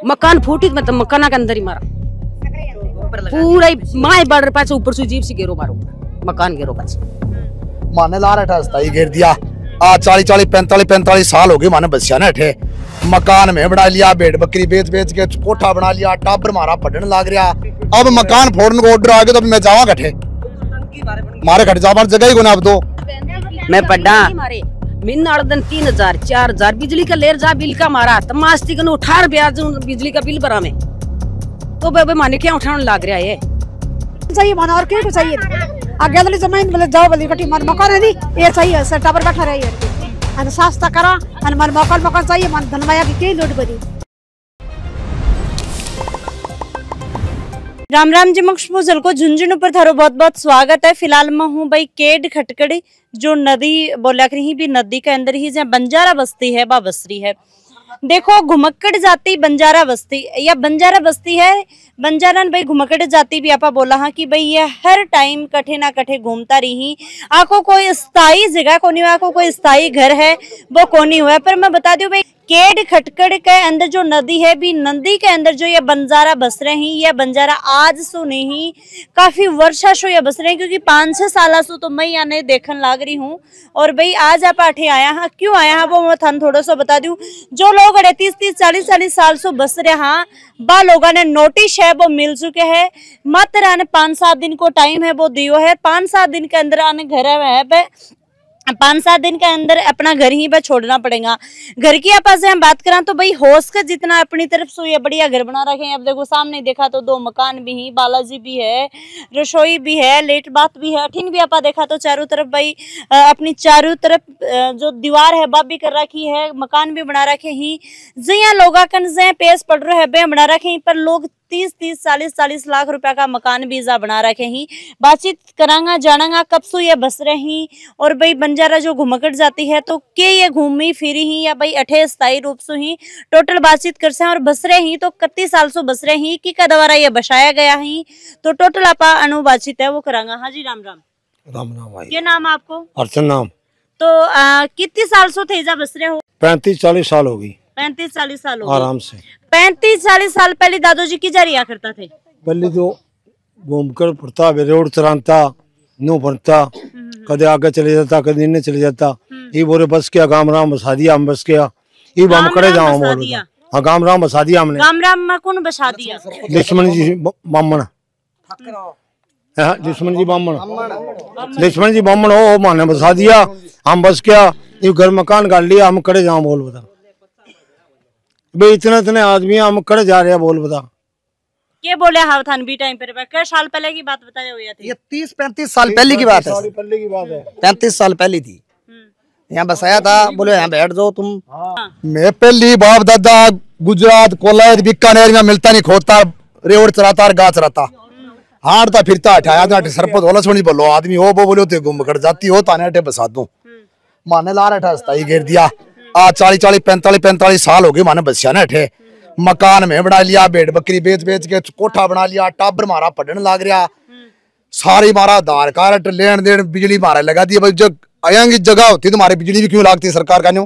मकान फूटी तो मतलब मकाना के अंदर ही मारा पूरा माए बॉर्डर पास ऊपर से जीप से गिरो मारो मकान गिरो पास माने ला रहा था घेर दिया। आ 40-45 साल हो गए माने बसिया ने ठे मकान में बना लिया, भेड़ बकरी बेच बेच के कोठा बना लिया, टाबर मारा पढ़ने लग रहा। अब मकान फोड़ने को ऑर्डर आ गया तो मैं जावा कठे मारे कट जावा जगह ही गुना अब तो मैं पढ़ा मिन दिन 3000-4000 बिजली का लेर जा बिल का मारा तमास्ती कन 18 ब्याज बिजली का बिल भरा में तो बेबे माने क्या उठाने लग रहा है चाहिए माना और क्या चाहिए आगे वाली जमीन बोले जाओ वाली कटी मन मकान है दी ये चाहिए सर टावर बैठा रही है अन सस्ता करा अन मन मकान चाहिए मन धनवाया की के लोड बनी। राम राम जी मक्सपुजल को झुंझुनू पर थारो बहुत बहुत स्वागत है। फिलहाल मैं हूँ भाई केड खटकड़ी जो नदी बोला कहीं भी नदी के अंदर ही जहाँ बंजारा बस्ती है बा बसरी है। देखो घुमक्कड़ जाति बंजारा बस्ती या बंजारा बस्ती है बंजारा भाई घुमक्कड़ जाति भी आपा बोला हाँ कि भाई ये हर टाइम कठे ना कठे घूमता रही आको कोई स्थायी जगह को नहीं हुआ आको कोई स्थायी घर है वो को नहीं हुआ। पर मैं बता दूं भाई केड खटकड़ के अंदर जो नदी है भी नदी के अंदर जो ये बंजारा बस रहे हैं ये बंजारा आज सो नहीं काफी वर्षा शो ये बस रहे हैं क्योंकि 5-6 साल सो तो मैं यहाँ नहीं देखने लग रही हूँ। और भाई आज आप आठे आया हाँ क्यों आया हाँ वो मैं थान थोड़ा सा बता दूं। जो लोग 30-40 साल सो बस रहे हाँ बा लोगों ने नोटिस है वो मिल चुके हैं मात्र आने 5-7 दिन को टाइम है वो दियो है 5-7 दिन के अंदर आने घर है 5-7 दिन के अंदर अपना घर ही पर छोड़ना पड़ेगा। घर की आपस से हम बात करें तो भाई होश का जितना अपनी तरफ से ये बढ़िया घर बना रखे हैं। अब देखो सामने देखा तो 2 मकान भी ही बालाजी भी है रसोई भी है लेट बात भी है अठीन भी आपा देखा तो चारों तरफ भाई अपनी चारों तरफ जो दीवार है बात भी कर रखी है मकान भी बना रखे ही जया लोगा कन से पेश पड़ रहे है बना रखे ही पर लोग 30-40 लाख रुपया का मकान बीजा बना रखे ही। बातचीत करांगा जानांगा कब सो ये बस रही और भाई बंजारा जो घुमकड़ जाती है तो के ये घूमी फिरी ही या भाई 28 स्थायी रूप से ही टोटल बातचीत कर से और बस रहे ही तो 31 साल से बस रहे ही कि का द्वारा ये बसाया गया ही तो टोटल आपा अनु बातचीत है वो करांगा। हाँ जी राम राम। राम राम भाई। क्या नाम आपको? अर्चन नाम। तो कितने साल से थे बस रहे हो? 35-40 साल होगी। 35-40 साल हो आराम से। 35-40 साल पहले दादोजी की जरिया करता थे पहले तो घूमकर पड़ता रोड चलाता नो बनता कदे आगे चले जाता कदे इन्हें चले जाता ये बोरे बस क्या गाम राम बसा दिया हम बस क्या ये हम करे जाओ हाँ गाम राम बसा दिया हमने। गाम राम में कौन बसा दिया? लक्ष्मण जी बामण लक्ष्मण जी बामण हो माने बसा दिया हम बस क्या ये घर मकान गाड़ लिया हम करे जाओ बोल बता भाई इतने आदमी हम करे जा रहे हैं बोल बता क्या बोले हाँ थान भी टाइम पर कई साल पहले की बात बताया हुआ थी? ये 30-35 साल पहले की बात है 35 साल पहले थी यहाँ बसाया था बोले यहाँ बैठ जाओ तुम। मैं पहली बाप दादा गुजरात कोलायत बीकानेर में मिलता नहीं खोता रेवड़ चलाता गा चलाता हारता फिरता हटाया सरपत होला सुनी बोलो आदमी हो वो बोलो घुमकड़ जाती हो ताने अटे बसा दू माने ला रहा था घेर दिया। आ 40-45 साल हो गए माने बसिया ने ठे मकान में बना लिया, भेड़ बकरी बेच बेच के कोठा बना लिया, टाबर मारा पढ़ने लग रहा सारी मारा आधार कार्ड लेन देन बिजली मारा लगा दी। भाई जब आयांगी जगह होती तुम्हारी बिजली भी क्यों लागती सरकार का न्यू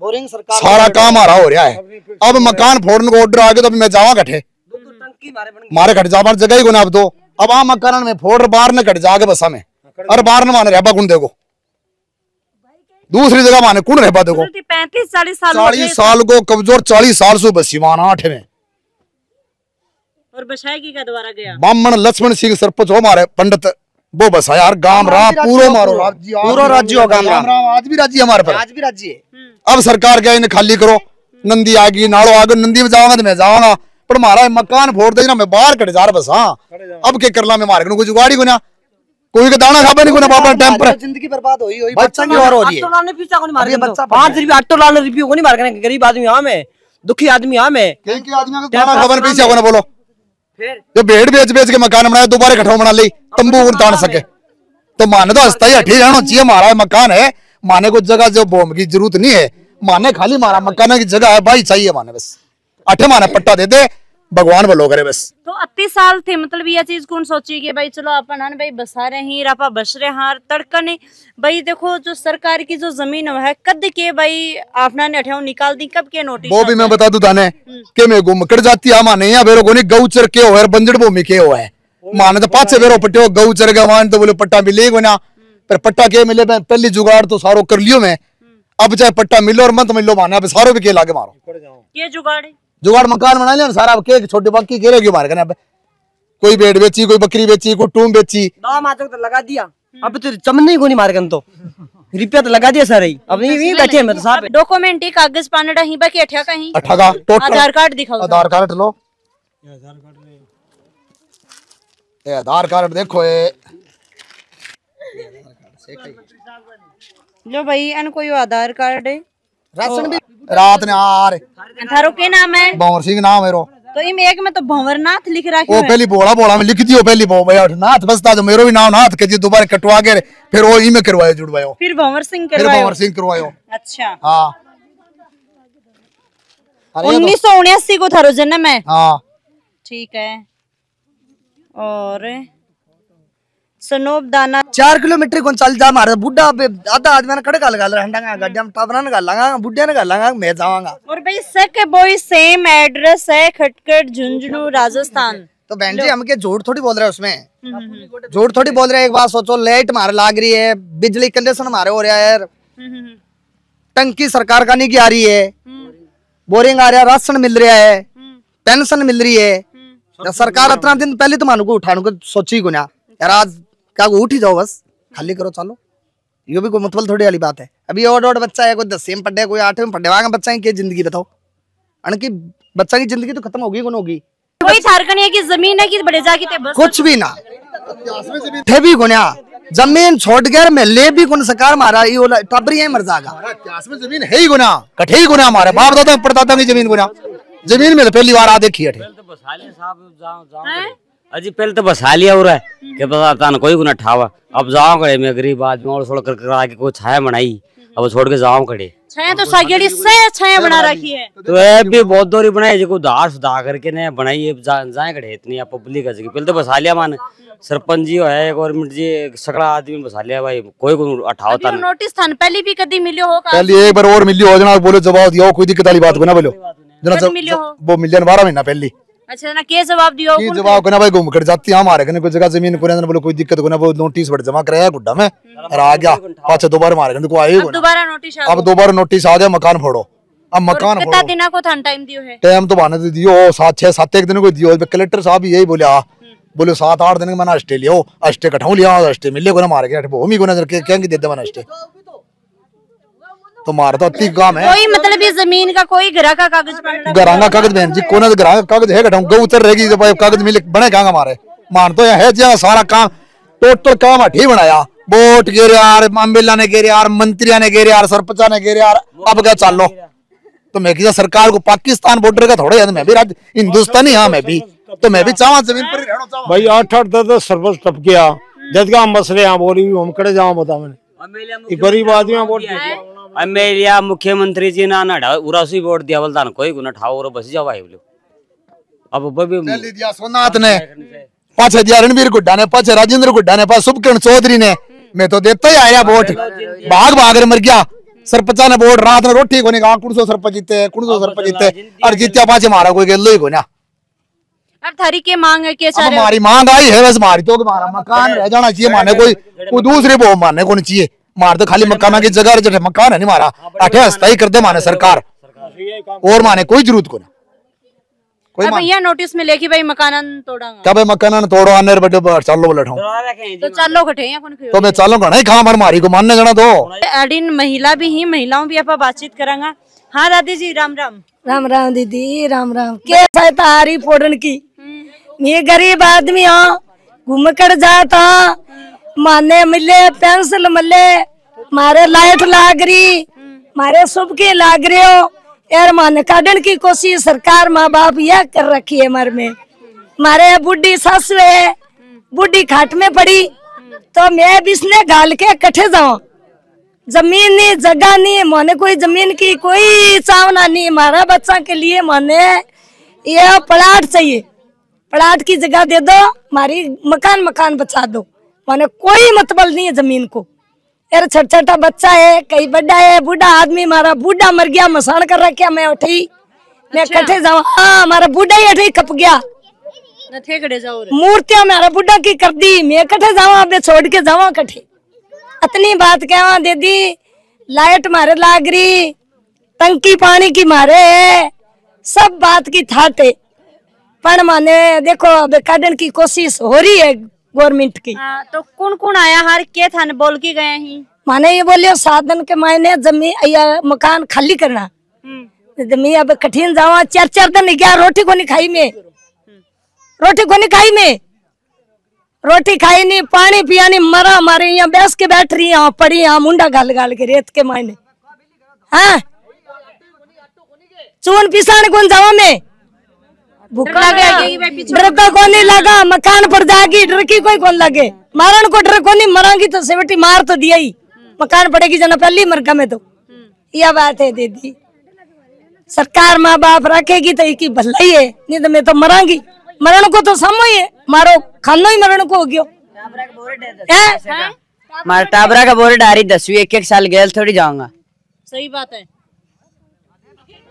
बोरिंग सरकार सारा काम हमारा हो रहा है। अब मकान फोड़ने को ऑर्डर आ गया तो मैं जावा कठे मारे कट जावा जगह ही गुना अब तो अब आ मकान में फोड़ बाहर न कट जाके बसा में और बाहर न माने रह गुण देखो दूसरी जगह माने कौन रह देखो 35-40 साल को कमजोर 40 साल से बसी मान 8 में और बसाएगी का दोबारा गया बामण लक्ष्मण सिंह सरपंच हो मारे पंडित वो बसा यार गाम राम पूरा मारो पूरा राज्य हो गाम राम आज भी राज्य हमारे पर आज भी राज्य है। अब सरकार क्या इन्हें खाली करो नंदी आ गई नालो आ गई नंदी में जाऊंगा तो मैं जाऊंगा पर हमारा मकान फोड़ देना मैं बाहर कट जा रहा बस। हाँ अब क्या करला मैं मारे कोई जुगाड़ी को ना कोई का दाना खाबा नहीं कोई बाबा टाइम पर जिंदगी बर्बाद होई बच्चा की और हो रही है। ऑटो लाने पीछा को नहीं मार बच्चा 5 रुपया ऑटो लाने रुपये को नहीं मार गरीब आदमी हां मैं दुखी आदमी हां मैं कई आदमी का दाना खाबा पीछे को ना बोलो फिर जो भेड़ बेच बेच के मकान बनाया दोबारा इकट्ठा बना ली तंबू तान सके तो माने तो हस्ता ही हठी रहना चाहिए। हमारा मकान है माने को जगह जो बॉम्ब की जरूरत नहीं है माने खाली मारा मकान की जगह है भाई चाहिए माने बस अठे माने पट्टा दे दे भगवान बोलो करे बस। तो अति साल थे मतलब ये चीज कौन सोची कि भाई चलो अपन हन भाई बसा रहे हैं रापा बस रहे हार तड़का ने भाई देखो जो सरकार की जो जमीन है कद के भाई आपना ने अठाऊ निकाल दी कब के नोटिस वो भी मैं बता दूं थाने के मैं गुम कर जाती है माने या बेरो कोनी गौचर के हो बंजड़ भूमि के हो है माने तो पाछे बेरो पट्टे गौचर के मान तो बोले पट्टा मिलेगा ना पर पट्टा के मिले पहली जुगाड़ तो सारो कर लियो मैं अब चाहे पट्टा मिलो और मत मिलो माने अब सारो भी के लागे मारो ये जुगाड़ जुगाड़ मकान बना लिया सारा के छोटे बाकी के रहेगी मारे अब कोई बेड बेची कोई बकरी बेची कोई टूम बेची तो लगा दिया अब तो चमन को नहीं मार तो रुपया तो लगा दिया सारे अब नहीं बैठे मैं तो साहब डॉक्यूमेंट ही कागज पानड़ा ही बाकी अठा का ही अठागा टोटल आधार कार्ड दिखाओ आधार कार्ड लो ये आधार कार्ड देखो ये लो भाई अन कोई आधार कार्ड है राशन भी रात ने आ रहे थारो के नाम है भंवर सिंह नाम है रो तो इम एक में तो भंवरनाथ लिख रखा वो है पहली बोला बोला में लिख दियो पहली नाथ बसता जो मेरो भी नाम नाथ के जी दोबारा कटवा के फिर वो ई में करवायो जुड़वायो फिर भंवर सिंह फिर करवायो भंवर सिंह करवायो अच्छा हां 1979 को थारो जन्म है हां ठीक है और सनोब दाना 4 किलोमीटर कौन चल जा मारे बुढ़ा आधा आदमी ने खड़े गाल हंडांगा गड्ढा में टाबरा ने गालांगा बुढ़िया ने गालांगा मैं जावांगा और भाई सक बॉय सेम एड्रेस है खटकड़ झुंझुनू राजस्थान तो बहन जी हमके झूठ थोड़ी बोल रहे हैं उसमें झूठ थोड़ी बोल रहे हैं एक बात सोचो लाइट मारे लाग रही है बिजली कंडीशन मारे हो रहा है टंकी सरकार का नहीं की आ रही है बोरिंग आ रहा है राशन मिल रहा है पेंशन मिल रही है सरकार इतना दिन पहले तो मानो को उठाने को सोची को ना यार आज क्या उठ ही जाओ बस खाली करो चलो ये भी कोई मतलब थोड़ी वाली बात है अभी और बच्चा है कोई 10वीं में पढ़े कोई 8वीं में पढ़े वाला बच्चा की जिंदगी बताओ अनकी बच्चा की जिंदगी तो खत्म होगी कौन होगी कोई झारखंड है कि जमीन है कि बड़े जाके ते बस कुछ भी ना थे भी गुना जमीन छोड़ कर मैं ले भी कौन सरकार मारा ये टबरी है मर जाएगा इतिहास में जमीन है ही गुना कठे ही गुना हमारे बाप दादा परदादा की जमीन गुना जमीन में तो पहली बार आ देखी है अजी पहले तो बसा लिया हो रहा है कि पता ना कोई गुना ठावा अब जाओ खड़े मैं गरीब आदमी और छोड़ कर आके कोई छाया बनाई अब छोड़ के जाओ खड़े छाया तो सागेड़ी से छाया बना रखी है तो ये भी बहुत दोरी बनाई जो दार सुधा करके ने बनाई है जाए खड़े इतनी पब्लिक है पहले तो बसा लिया मान सरपंच जी है गवर्नमेंट जी सकड़ा आदमी बसा लिया भाई कोई उठाओ था नोटिस था पहले भी कभी मिलियो हो पहले एक बार और मिलियो हो जना बोलो जवाब दियो कोई दिक्कत वाली बात को ना बोलो जना वो मिलियन 12 महीना पहले अच्छा ना के जवाब दियो की जवाब को ना भाई घूम कर जाती है हमारे कने कोई जगह जमीन को ना बोलो कोई दिक्कत को ना वो नोटिस बट जमा कराया गुड्डा में और आ गया पाछे दोबारा मारे कने को आए को दोबारा नोटिस अब दोबारा नोटिस आ गया मकान फोड़ो अब मकान कितना दिन को थान टाइम दियो है टाइम तो बाने दियो 7-6 एक दिन को दियो कलेक्टर साहब यही बोले आ बोले 7-8 दिन के मैंने अस्टे लियो अस्टे कठाऊ लिया अस्टे मिले को ना मारे के भूमि को ना क्या दे दे मैंने अस्टे तो मार तो अति काम है कोई मतलब ये जमीन का कोई घरा का कागज पड़ा घरा का कागज बहन जी कोना घरा का कागज है कठाऊ गौ उतर रहेगी जब कागज मिले बने कहां हमारे मान तो है जी सारा काम टोटल काम हठी बनाया वोट गिर यार एमएलए ने गिर यार मंत्रियों ने गिर यार सरपंच ने गिर यार अब क्या चल लो तो मैं किसी सरकार को पाकिस्तान बॉर्डर का थोड़ा मैं भी हिंदुस्तानी हाँ मैं भी तो मैं भी चाहूँ जमीन पर ही रहना चाहूँ भाई 8-8 10 सरपंच टप गया जद का मसले यहाँ बोली हम कड़े जाओ बता मैंने गरीब आदमी वोट मेरिया मुख्यमंत्री जी ना ना उरासी वोट दिया बोलता ना कोई गुना ठाओ और बस जाओ भाई बोलो अब बबी दिल्ली दिया सोनाथ ने पाछे दिया रणवीर गुड्डा ने पाछे राजेंद्र गुड्डा ने पाछे सुभकिरण चौधरी ने मैं तो देता ही आया वोट भाग भाग मर गया सरपंच ने वोट रात में रोटी को नहीं कहा कुणसो सरपंच जीते और जीत्या पाछे मारा कोई गेलो ही को ना अब थारी के मांग है के चाहे हमारी मांग आई है बस मारी तो हमारा मकान रह जाना चाहिए माने कोई दूसरे वो मानने को नहीं चाहिए मार तो खाली मकान की जगह जैसे मकान है नहीं मारा अठे अस्थायी कर दे माने सरकार और माने कोई जरूरत को ना कोई भैया नोटिस में लेके भाई मकान तोड़ांगा कब मकान तोड़ो आने बड़े चलो बैठो तो चलो कठे या कौन तो मैं चलो घना ही खा मर मारी को मानने जाना तो अडिन महिला भी ही महिलाओं भी आप बातचीत करांगा हाँ दादी जी राम राम राम राम दीदी राम राम के तारी फोड़न की मैं गरीब आदमी हाँ घूम कर जाता माने मिले पेंसिल मिले मारे लाइट लाग रही मारे शुभ की लाग रही हो यार माने काटन की कोशिश सरकार माँ बाप यह कर रखी है मर में मारे बुढ़ी सास है बुढ़ी खाट में पड़ी तो मैं बिसने गाल के कट्ठे जाऊं जमीन नहीं जगह नहीं माने कोई जमीन की कोई चावना नहीं मारा बच्चा के लिए माने ये प्लाट चाहिए प्लाट की जगह दे दो, हमारी मकान बचा दो, माने कोई मतलब नहीं है जमीन को। यार छोटा छोटा बच्चा है, कई बड़ा है, बूढ़ा आदमी, हमारा बूढ़ा मर गया, मसान कर रखा, मैं उठी मैं कटे जाऊँ। हाँ हमारा बूढ़ा ही उठी खप गया, मूर्तियां मेरा बुढ़ा की कर दी, मैं कटे जावा, अब छोड़ के जावा कटे। इतनी बात कहवा दीदी, लाइट मारे लाग रही, टंकी पानी की मारे है, सब बात की थाटे, पर माने देखो अब काटन की कोशिश हो रही है गवर्नमेंट की। तो कौन कौन आया हर के थाने बोल के गए ही? माने ये बोलियो साधन के मायने जमीन या मकान खाली करना, जमीन अब कठिन जावा, 4-4 दिन गया, रोटी को नहीं खाई मैं, रोटी को नहीं खाई मैं, रोटी खाई नहीं, पानी पिया नहीं, मरा हमारे यहाँ बैस के बैठ रही यहाँ पड़ी यहाँ मुंडा गाल गाल के रेत के मायने। हाँ चून पिसाने कौन जावा मैं, भूखा डर तो कौन नहीं लगा, मकान पर जाएगी डर की कोई कौन लगे, मारण को डर कौन नहीं, मरांगी तो सेवटी मार तो दिया ही, मकान पड़ेगी जना पहली मरगा में। तो यह बात है दीदी, सरकार माँ बाप रखेगी तो इसकी भलाई है, नहीं तो मैं तो मरांगी, मरण को तो समय है, मारो खानो ही मरण को हो गयो। मारा टाबरा का बोरे डारी 10वीं 1-1 साल गेल थोड़ी जाऊंगा। सही बात है।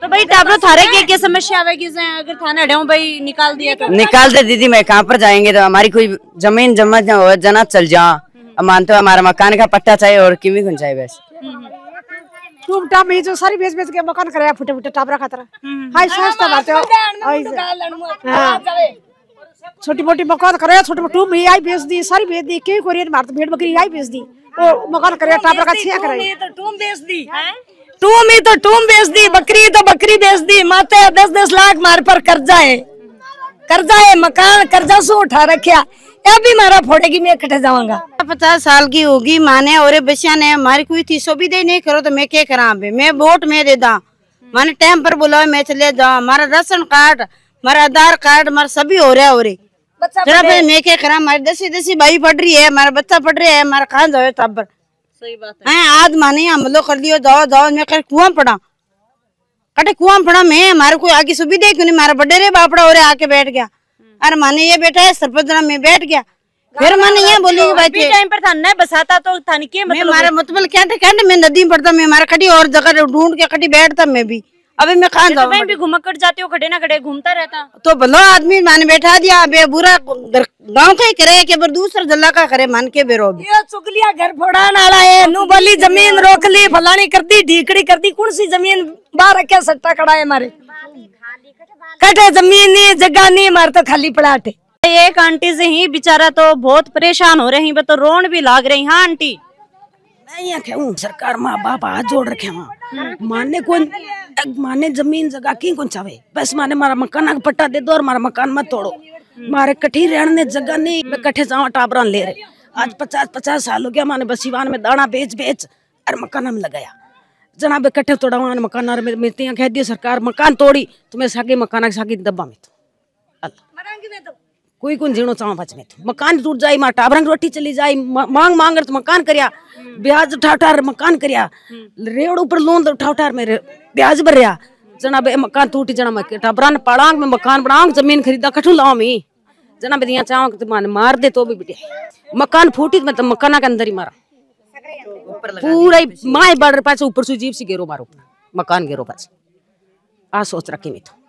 तो भाई टाबरो थारे के समस्या आवेगी अगर थाने हटाऊं भाई निकाल दिया तो? निकाल दे दीदी, मैं कहाँ पर जाएंगे, तो हमारी कोई जमीन जमा हो जना चल जा, मानते हो हमारा मकान का पट्टा चाहिए और किमी कौन चाहिए बस। तुम टाप में जो सारी बेच के मकान कराया फुटे फुटे टाबरा खातर, हाय सस्ता बात है, छोटी मोटी मकान कराया, छोटे मोटे टूम ही आई बेच दी, सारी बेच दी, क्यों कोरियन मार भेड़ बकरी आई बेच दी, वो मकान कराया टाबरा का छिया कराया, तो टूम बेच दी, टूम ही तो टूम बेच दी, बकरी तो बकरी बेच दी, माते 10-10 लाख मार पर कर्जा है, मकान कर्जा से उठा रखा, अभी मारा फोड़ेगी, मैं कटे जाऊंगा। 50 साल की होगी माने और बच्चिया ने हमारी कोई थी सुविधा नहीं करो तो मैं क्या करा, मैं वोट में दे दा, माने टाइम पर बुलाओ मैं चले जाऊँ, हमारा राशन कार्ड, हमारा आधार कार्ड, हमारा सभी हो रहा जरा मैं क्या करा, हमारी 10 भाई पढ़ रही है, हमारा बच्चा पढ़ रहा है, हमारा खान जाओ तब। सही बात है। आज माने हमलो कर लियो, जाओ मैं कर कुआं पड़ा, कटे कुआं पड़ा मैं, हमारे कोई आगे सुविधा क्यों नहीं, हमारा बड़े रे बापड़ा हो रहा आके बैठ गया, अरे माने ये बेटा है सरपंच में बैठ गया, फिर मैंने ये बोली कि टाइम पर थाने बसाता तो थाने के मतलब हमारा मतलब क्या था, कहते मैं नदी में पड़ता, मैं हमारा कटी और जगह ढूंढ के कटी बैठता मैं भी, अभी मैं कहाँ जाऊँ, मैं भी घुमक्कड़ जाती हूँ, खड़े ना खड़े घूमता रहता, तो भलो आदमी माने बैठा दिया, अबे बुरा गाँव का ही करे कि दूसरा जल्ला का करे, मान के बेरो ये चुगलिया घर फोड़ा नाला है, नू बोली जमीन रोक ली, फलानी कर दी, ढीकड़ी कर दी, कौन सी जमीन बाहर क्या सट्टा कड़ा है हमारे, कटे जमीन नहीं जगह नहीं, हमारे तो खाली प्लाट है। एक आंटी से ही बेचारा तो बहुत परेशान हो रही, तो रोन भी लाग रही। हाँ आंटी, मैं कहूँ सरकार माँ बाप हाथ जोड़ रखे वहाँ, माने जमीन जगह की कौन चाहे, बस माने मारा मकान का पट्टा दे दो और मारा मकान मत तोड़ो, मारे कठी रहने जगह नहीं, मैं कट्ठे जावा टाबरा ले रहे, आज 50 साल हो गया माने बसीवान में दाना बेच और मकान में लगाया, जना बे कट्ठे तोड़ा वहाँ मकान में कह दिया सरकार मकान तोड़ी तो मैं सागे मकान सागी दब्बा में तो कोई कौन जीणो चावा बच में तो मकान टूट जाये, मार टाबरा की रोटी चली जाये, मांग तो मकान करिया, ब्याज उठा मकान करिया, रेवड़ ऊपर लोन उठा में ब्याज भर रहा, जना बे मकान टूटी, जना टाबरा ने पड़ांग में मकान बनाऊंग, जमीन खरीदा कठू लाओ मी, जना बे चावा तो माने मार दे तो भी बिटिया, मकान फूटी मैं तो मकाना के अंदर ही मारा, पूरा माए बढ़ पास ऊपर से जीप से गेरो मारो, मकान गेरो पास, आ सोच रखी मैं तो।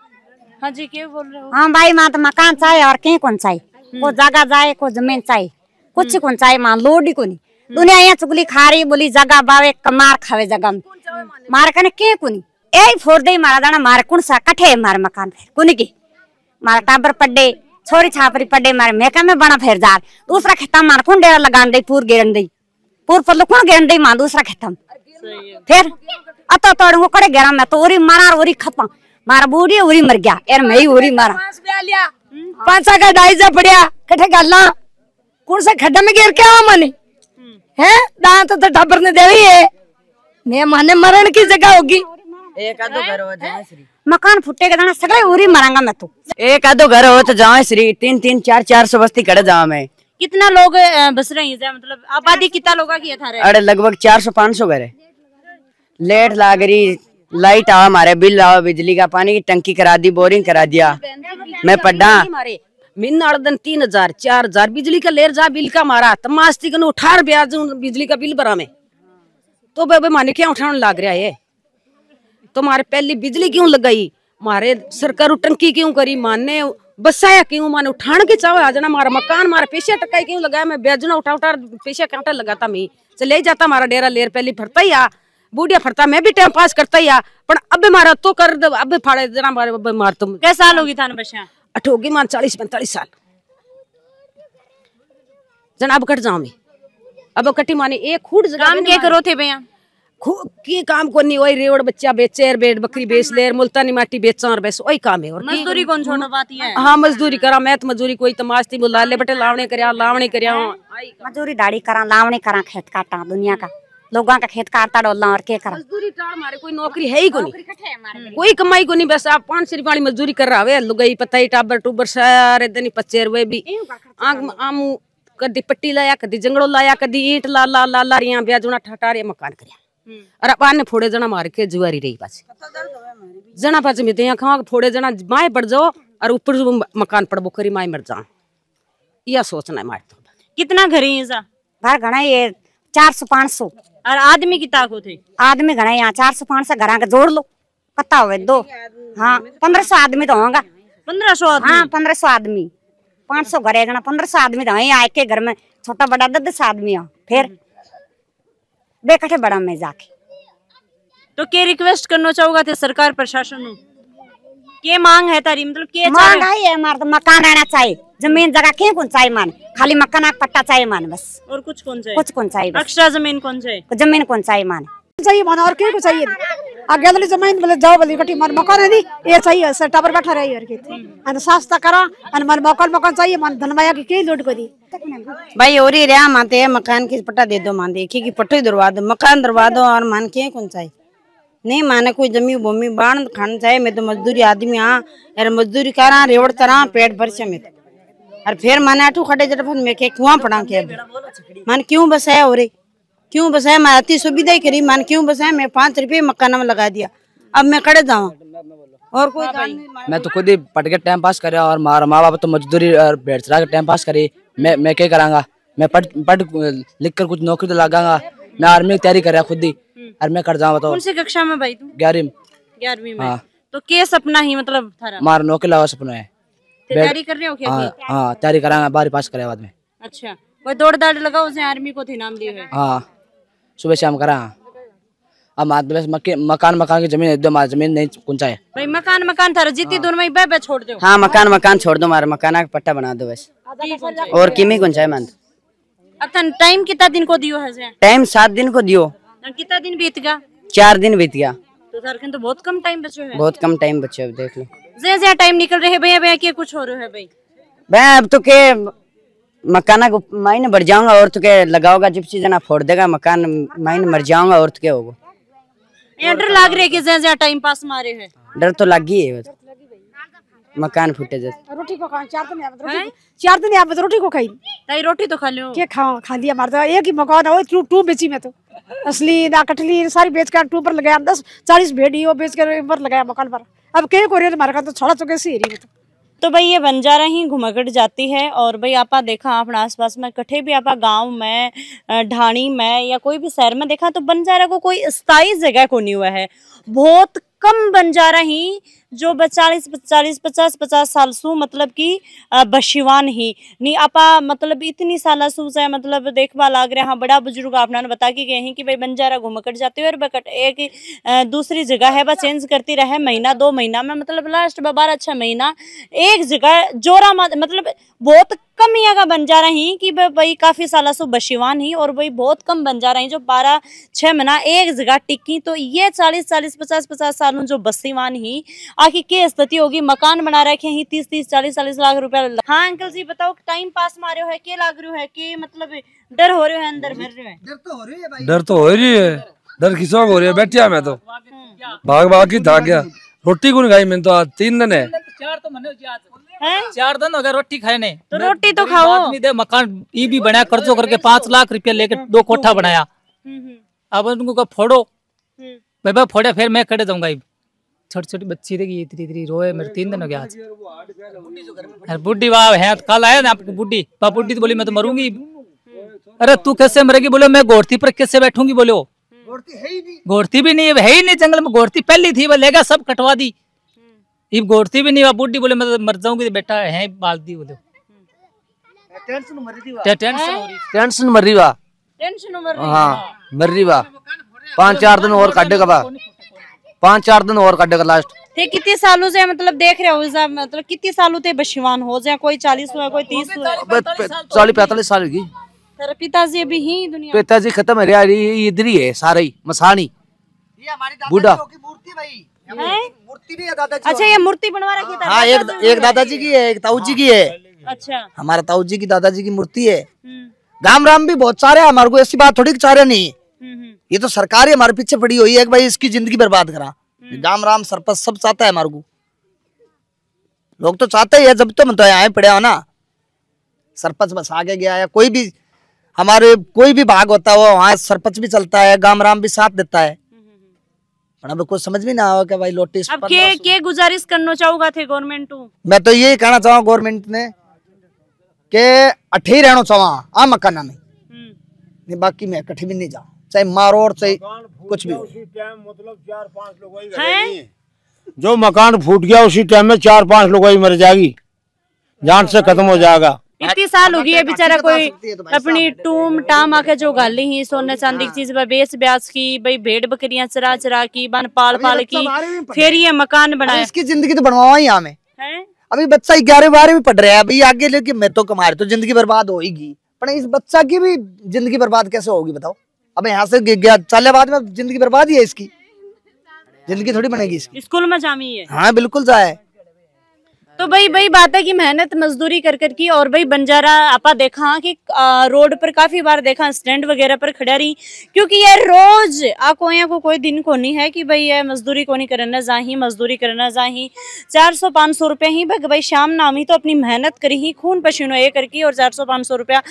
हाँ जी, क्या बोल रहे हो? हाँ भाई, माँ तो मकान चाहिए और कहीं कौन चाहिए, को जगह जाए, को जमीन चाहिए, कुछ कौन चाहिए, मां लोड ही को नहीं, दुनिया यहाँ चुगली खा रही, बोली जगह बावे कमार खावे जगह में, मार कने के कुनी यही फोड़ दे, मारा दाना मार कौन सा कठे मारे मकान फिर कुनी की, मारा टाबर पड्डे, छोरी छापरी पड्डे, मारे मेका में बना फिर जार, दूसरा खेता मार कौन डेरा लगान दे, पूर गेरन दे, पूर पर कौन गेरन दे, मां दूसरा खेता फिर अतो तोड़ूंगो कड़े गेरा में तो ओरी मारा ओरी खपा, मारा बूढ़ी उरी मर गया, यार मैं ही उरी मारा, 5 का डाइजा पड़िया, कठे गाला, कौन सा खड्डा में गिर के आवा माने, हैं दांत तो टाबर ने देवी है, मैं माने मरण की जगह होगी, एक आधो घर हो जाए श्री, मकान फुटे के दाना सगळे उरी मरांगा मैं तो, एक आधो घर हो तो जाओ श्री, 3-3 4-4 बस्ती खड़े जाओ मैं, कितना लोग बस रहे हैं, मतलब आबादी कितना लोग की है? अरे लगभग 400-500 घर है, लेट लाग रही, लाइट आओ हमारे, बिल आओ, बिजली का पानी की टंकी करा दी, बोरिंग करा दिया, मैं पढ़ा महीना दिन 3000 4000 बिजली का लेर जा बिल का मारा तो मास्ती का 18 ब्याज बिजली का बिल भरा में तो बेबे माने क्या उठाने लग रहा है। तो मारे पहली बिजली क्यों लगाई, मारे सरकार टंकी क्यों करी, माने बसाया क्यों, माने उठान के चाव आ जाना मारा मकान मारा पैसे टकाई क्यों लगाया, मैं ब्याजना उठा उठा पैसे कांटा लगाता मैं चले जाता मारा डेरा लेर पहली फरता ही आ बूढ़िया फरता मैं भी टाइम पास करता ही आ पर अब मारा तो कर अब फाड़े जना मारे मार तुम कै साल होगी थाने बच्चा अठोगी मान 40-45 साल जना अब कट जाऊं मैं अब कटी माने एक खूट काम क्या करो थे भैया की काम को नहीं वही रेवड़ बच्चा बेचे बेड बकरी बेच ले मुल्तानी माटी बेचा और बस वही काम है। और मजदूरी कौन छोड़ना पाती है। हाँ मजदूरी करा मैं तो मजदूरी कोई तमाशती बुला ले बटे लावने करया मजदूरी दाढ़ी करा लावने करा खेत काटा दुनिया का लोगों का खेत काटता डोलना और क्या करा मजदूरी हमारे कोई नौकरी है ही को नहीं कोई कमाई को नहीं बस आप 500 रुपये वाली मजदूरी कर रहा है लुगाई पता ही टाबर टूबर सारे दिन 25 रुपये भी आम कदी पट्टी लाया कदी जंगड़ो लाया कदी ईंट ला ला ला ला रिया ब्याजुना ठटारे मकान करया और अब फोड़े जना मार के जुआरी रही पास जना पास में तो खा फोड़े जना माए बढ़ जाओ और ऊपर मकान पड़बो करी माए मर जा यह सोचना है मार तो कितना घर है घर घना ये 400-500 और आदमी की ताकत है आदमी घना यहाँ 400-500 घर का जोड़ लो पता हो दो हाँ 1500 आदमी तो होगा 1500 आदमी हाँ 1500 आदमी 500 घर है 1500 आदमी तो यहाँ एक के घर में छोटा बड़ा 10 आदमी हो फिर बेकठे बड़ा में जाके तो के रिक्वेस्ट करना चाहोगा थे सरकार प्रशासन के मांग है तारी मतलब के मांग है हमारा तो मकान रहना चाहिए जमीन जगह के कौन चाहिए मान खाली मकान का पट्टा चाहिए मान बस और कुछ कौन चाहिए एक्स्ट्रा जमीन कौन चाहिए जमीन कौन चाहिए मान मान और के को चाहिए आगे वाली जमीन बोले जाओ बोली कटी मान मकान है दी ये चाहिए सर टावर बैठा रही और के अन सस्ता करा अन मन मकान चाहिए मान धनमाया की के लोड को दी भाई और ही रहा मानते मकान की पट्टा दे दो मान देखिए कि पट्टे दरवा दो मकान दरवा दो और मान के कौन चाहिए नहीं माने कोई जमी भूमि बाण खाना चाहिए। मैं तो मजदूरी आदमी हाँ यार मजदूरी करा रेवड़ तरह पेट भर से मैं और फिर माने आठू खड़े जब मैं के कुआं पड़ा के मान क्यों बसाया हो रे क्यों बसाया मैं अति सुविधा ही करी मान क्यों बसाया मैं 5 रुपये मकान में लगा दिया अब मैं कड़े जाऊँ और कोई मैं तो खुद ही पढ़ के टाइम पास करे और माँ बाप तो मजदूरी और भेड़ चढ़ा के टाइम पास करे मैं क्या करांगा मैं पढ़ लिख कर कुछ नौकरी तो लगाऊंगा मैं आर्मी की तैयारी कर रहा खुद ही और मैं कर जाऊँ बताओ कौन सी कक्षा में भाई तू 11वीं में हाँ। तो क्या सपना ही मतलब थारा मार नौकरी लगा सपना है तैयारी कर रहे हो क्या हाँ तैयारी करांगा 12वीं पास करे बाद में अच्छा कोई दौड़ दाड़ लगाओ उसे आर्मी को थे नाम दिए है हाँ सुबह शाम करा अब मकान की जमीन एकदम जमीन नहीं कौन चाहिए भाई मकान थारा जितनी दूर में बे छोड़ दो हाँ मकान छोड़ दो मारा मकान का पट्टा बना दो बस और किमी कौन चाहिए मान अब टाइम कितना दिन को दियो है टाइम 7 दिन को दियो कितना दिन बीत गया 4 दिन बीत गया तो सर तो बहुत कम टाइम बचे है बहुत कम टाइम बचे अब देख लो ज्यादा टाइम निकल रहे है भैया क्या कुछ हो रहा है भाई अब तो के मकान को मायने बढ़ जाऊंगा और तो के लगाओगा जिप्सी जना फोड़ देगा मकान मायने मर जाऊंगा और तो क्या होगा डर लग रहा है कि ज्यादा टाइम पास मारे है डर तो लग ही है मकान फूटे जैसे रोटी को 4 दिन आप रोटी को खाई ताई रोटी तो खा लो क्या खा लिया मारता एक ही मकान है टू बेची मैं तो असली ना कटली सारी बेच कर टू पर लगाया 10-40 भेड़ी वो बेच कर पर लगाया मकान पर अब के को मार का तो छड़ा चुके सी रही तो भाई ये बंजारा ही घुमकड़ जाती है और भाई आपा देखा अपना आसपास में कठे भी आपा गांव में ढाणी में या कोई भी शहर में देखा तो बंजारा को कोई स्थायी जगह को नहीं हुआ है। बहुत कम बंजारा ही जो 40-50 साल सु मतलब कि बशिवान ही नहीं आपा मतलब इतनी साल सु से मतलब देखवा लाग रहे हाँ बड़ा बुजुर्ग आपने बता के गए हैं कि भाई बंजारा घुमकट जाते हो और बकट एक दूसरी जगह है बस चेंज करती रहे महीना 2 महीना में मतलब लास्ट 12-6 महीना एक जगह जोरा मतलब बहुत कम यहाँ का बंजारा ही कि भाई काफी साल सु बशिवान ही और भाई बहुत कम बंजारा ही जो 12-6 महीना एक जगह टिकी। तो ये 40-50 सालों जो बसीवान ही आखिर क्या स्थिति होगी। मकान बना रखे हैं 30-40 लाख रुपया। हाँ अंकल जी बताओ टाइम पास मारे हो है क्या लाग रहा है कि मतलब डर हो रहे है अंदर भर रहे है डर तो हो रही है डर किसको हो रही है बैठिया मैं तो भाग की था गया रोटी कौन खाई मैंने तो आज 3 दिन है 4 दिन हो गए रोटी खाए ने तो रोटी तो खाओ आदमी दे मकान ये भी बनाया कर्जो करके 5 लाख रुपया लेके 2 कोठा बनाया अब उनको फोड़ो मैं फोड़े फिर मैं खड़े जाऊंगा छोटी छोटी बच्ची देखी इतनी इतनी रोए, मेरे 3 दिन हो गया आज। बुढ़ी वाह है, कल आया ना आपकी बुढ़ी, बुढ़ी तो बोली मैं तो मरूंगी। अरे तू कैसे मरेगी? बोले मैं घोड़ती पर कैसे बैठूंगी? बोलो घोड़ती भी नहीं है ही नहीं, जंगल में घोड़ती पहली थी, वो लेगा सब कटवा दी, ये घोड़ती भी नहीं। वह बुढ़ी बोले मैं तो मर जाऊंगी, बेटा है बाल दी। बोले टेंशन मर रही वा, हाँ मर रही वा। 5-4 दिन और काटेगा बा, 5-4 दिन और काटेगा लास्ट। थे कितने सालों से मतलब देख रहे हो, मतलब कितने सालों से बशिवान हो जाए? कोई 40 हुआ, कोई 30 हुआ, 40-45 साल की। तेरे पिताजी अभी ही दुनिया? पिताजी खत्म है, इधर ही है सारा ही मसानी बूढ़ा। मूर्ति भी है दादाजी। अच्छा ये मूर्ति बनवा रखी था? हाँ, एक दादाजी की है, एक ताऊ जी की है। अच्छा, हमारा ताऊ जी की दादाजी की मूर्ति है। गाम राम भी बहुत सारे हैं, हमारे को ऐसी बात थोड़ी चाह रहे नहीं। ये तो सरकार ही हमारे पीछे पड़ी हुई है कि भाई इसकी जिंदगी बर्बाद करा। गाम राम सरपंच सब चाहता है हमारे को, लोग तो चाहते ही है। जब तो मैं तो यहाँ पड़े हो ना, सरपंच बस आगे गया है, कोई भी हमारे कोई भी भाग होता है वहाँ सरपंच भी चलता है, गाम राम भी साथ देता है। अब कुछ समझ भी ना आओ कि भाई नोटिस। अब के गुजारिश करना चाहूंगा थे गवर्नमेंट को? मैं तो यही कहना चाहूँ गवर्नमेंट ने के अठे रहना चाहवा आ मकाना में, नहीं बाकी मैं कठे भी नहीं जाऊँ, चाहे मारो और चाहे कुछ भी हो। मतलब 4-5 लोग जो मकान फूट गया उसी टाइम में 4-5 लोग मर जाएगी, जान से खत्म हो जाएगा। इतनी साल हो गई है बेचारा, कोई अपनी टूम टाम आके जो गाली ही सोने चांदी की चीज बेच ब्याज की, भाई भेड़ बकरियां चरा चरा की, बन पाल पाल की, फिर ये मकान बनाया। इसकी जिंदगी तो बनवाओ ही हमें। अभी बच्चा 11-12 पढ़ रहा है, अभी आगे लेके मैं तो कमा रही तो जिंदगी बर्बाद होगी, पर इस बच्चा की भी जिंदगी बर्बाद कैसे होगी बताओ? अब यहाँ से गया चले बाद में जिंदगी बर्बाद ही है, इसकी जिंदगी थोड़ी बनेगी इसकी। स्कूल में जामी है? हाँ बिल्कुल जाए। तो भाई बात है कि मेहनत मजदूरी कर की, और भाई बंजारा आपा देखा कि रोड पर काफी बार देखा स्टैंड वगैरह पर खड़ा रही, क्योंकि ये रोज आको यहाँ को कोई दिन को नहीं है कि भाई ये मजदूरी को नहीं करना जाही, मजदूरी करना जाही। 400-500 रुपया ही भाई शाम नामी तो अपनी मेहनत करी ही, खून पसीनो ये करके, और 400-500 रुपया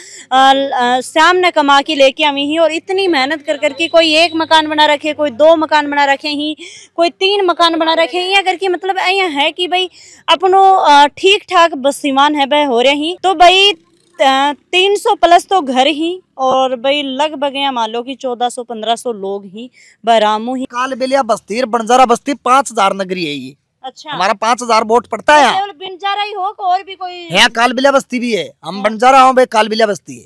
शाम ने कमा के लेके आमी ही। और इतनी मेहनत कर की कोई 1 मकान बना रखे, कोई 2 मकान बना रखे ही, कोई 3 मकान बना रखे यहाँ करके, मतलब यहाँ है कि भाई अपनो ठीक ठाक बसीमान है भाई हो रहे ही। तो भाई 300 प्लस तो घर ही, और भाई लगभग यहाँ मान लो कि 1400-1500 लोग ही बरामू ही। कालबेलिया बस्ती बंजारा बस्ती 5000 नगरी है ये। अच्छा, हमारा 5000 वोट पड़ता है यहाँ। बंजारा ही हो और भी कोई यहाँ कालबेलिया बस्ती भी है, हम बंजारा हो भाई, कालबेलिया बस्ती है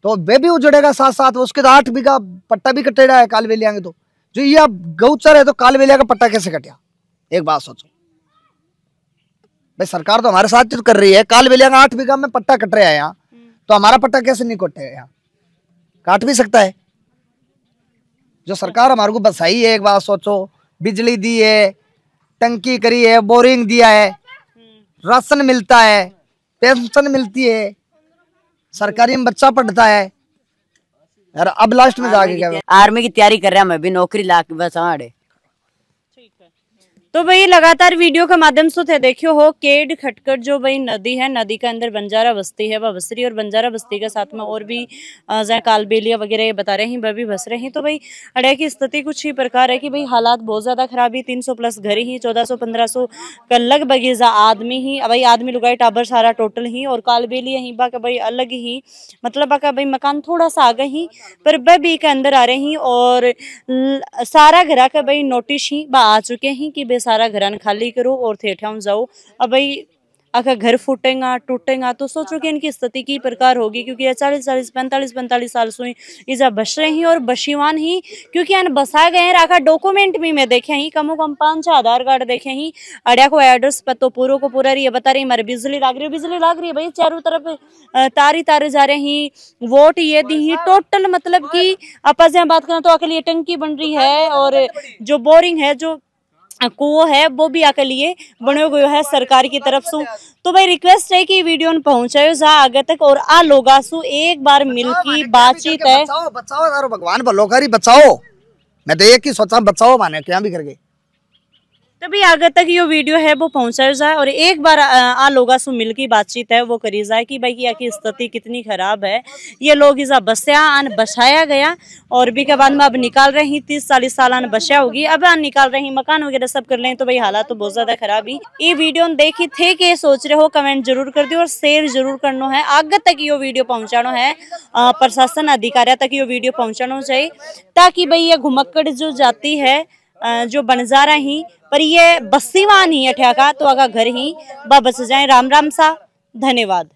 तो वे भी उजड़ेगा साथ साथ। उसके 8 बीघा पट्टा भी कटेगा है कालबेलिया के। तो जो ये गौचर है तो कालबेलिया का पट्टा कैसे कटिया? एक बात सोचो भाई, सरकार तो हमारे साथ तो कर रही है, कालबेलिया का 8 बीघा में पट्टा कट रहा है यहाँ, तो हमारा पट्टा कैसे नहीं कटेगा? यहाँ काट भी सकता है। जो सरकार हमारे को बसाई है, एक बात सोचो, बिजली दी है, टंकी करी है, बोरिंग दिया है, राशन मिलता है, पेंशन मिलती है, सरकारी में बच्चा पढ़ता है यार। अब लास्ट में जाके क्या, आर्मी की तैयारी कर रहा, मैं भी नौकरी ला के बस आड़े। तो भाई लगातार वीडियो के माध्यम से थे देखियो हो केड खटकड़ जो भाई नदी है, नदी के अंदर बंजारा बस्ती है वह बस रही, और बंजारा बस्ती के साथ में और भी जहाँ कालबेलिया वगैरह ये बता रहे हैं वह भी बस रहे हैं। तो भाई अड़े की स्थिति कुछ ही प्रकार है कि भाई हालात बहुत ज्यादा खराब ही। 300 प्लस घर ही, 1400-1500 का लगभग आदमी ही, भाई आदमी लुगाई टाबर सारा टोटल ही, और कालबेलिया ही बाका भाई अलग ही, मतलब बाका भाई मकान थोड़ा सा आगे ही पर वह भी के अंदर आ रहे हैं, और सारा घर का भाई नोटिस ही बा आ चुके हैं कि सारा घरान खाली करो और ठेठाऊं जाओ। अब भाई अगर घर फूटेगा टूटेगा तो सोचो कि इनकी स्थिति की प्रकार होगी, क्योंकि ये 40-40 45-45 साल से इजा बस रहे हैं और बशीवान ही, क्योंकि यहाँ बसा गए हैं। राखा डॉक्यूमेंट भी मैं देखे ही, कम कम 5-6 आधार कार्ड देखे ही, अड़िया को एड्रेस पर तो पूरा को पूरा रही है, बता रही हमारी बिजली लाग रही है, बिजली लाग रही है भाई, चारों तरफ तारी तारे जा रहे हैं, वोट ये दी ही टोटल, मतलब कि आपस में बात करें तो अकेले ये टंकी बन रही है, और जो बोरिंग है, जो कुओं है, वो भी आके लिए बने हुए है सरकार की तरफ से। तो भाई रिक्वेस्ट है कि वीडियो पहुंचाओ जा आगे तक, और आ लोगा सु एक बार मिलकी बातचीत है। बचाओ यार, भगवान भलो करी, बचाओ। मैं तो एक ही सोचा, बचाओ माने क्या भी करके तभी आगे तक यो वीडियो है वो पहुंचाया जाए और एक बार आ लोगों से मिल की बातचीत है वो करी जाए कि भाई यहाँ की स्थिति कितनी खराब है। ये लोग इसा बस्या आन बसाया गया और भी के बाद में अब निकाल रही 30-40 साल आन बस्या होगी, अब आन निकाल रही मकान वगैरह सब कर लें तो भाई हालात तो बहुत ज्यादा खराब ही। ये वीडियो देखी थे कि सोच रहे हो कमेंट जरूर कर दियो और शेयर जरूर करना है। आगे तक यो वीडियो पहुंचाना है, प्रशासन अधिकारियों तक यो वीडियो पहुंचाना चाहिए ताकि भाई ये घुमक्कड़ जो जाती है जो बंजारा ही पर ये बस्तीवान ही अठ्या का तो अगर घर ही बस जाए। राम राम सा, धन्यवाद।